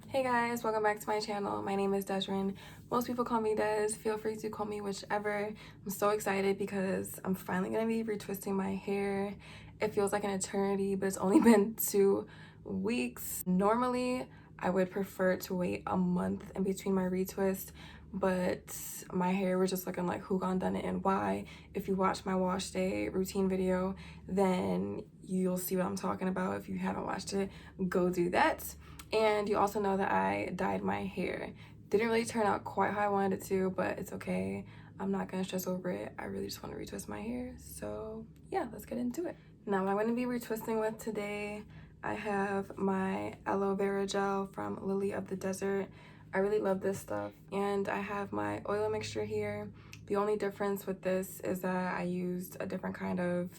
Hey guys, welcome back to my channel. My name is Desrin. Most people call me Des. Feel free to call me whichever. I'm so excited because I'm finally going to be retwisting my hair. It feels like an eternity, but it's only been 2 weeks. Normally, I would prefer to wait a month in between my retwist, but my hair was just looking like who gone done it and why. If you watch my wash day routine video, then you'll see what I'm talking about. If you haven't watched it, go do that. And you also know that I dyed my hair. Didn't really turn out quite how I wanted it to, but it's okay. I'm not gonna stress over it. I really just want to retwist my hair. So yeah, let's get into it. Now what I'm gonna be retwisting with today, I have my aloe vera gel from Lily of the Desert. I really love this stuff. And I have my oil mixture here. The only difference with this is that I used a different kind of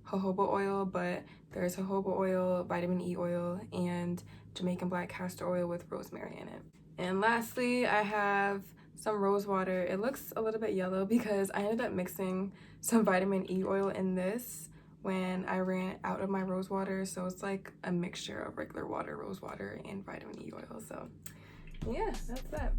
jojoba oil, but there's jojoba oil, vitamin E oil, and Jamaican black castor oil with rosemary in it. And lastly, I have some rose water. It looks a little bit yellow because I ended up mixing some vitamin E oil in this when I ran out of my rose water. So it's like a mixture of regular water, rose water, and vitamin E oil. So yeah, that's that.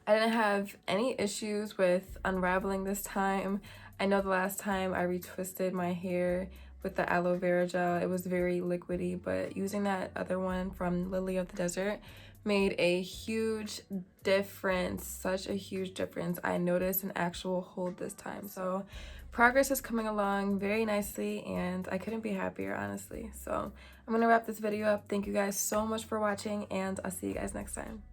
I didn't have any issues with unraveling this time. I know the last time I retwisted my hair with the aloe vera gel, it was very liquidy, but using that other one from Lily of the Desert made a huge difference, such a huge difference. I noticed an actual hold this time. So progress is coming along very nicely and I couldn't be happier, honestly. So I'm gonna wrap this video up. Thank you guys so much for watching and I'll see you guys next time.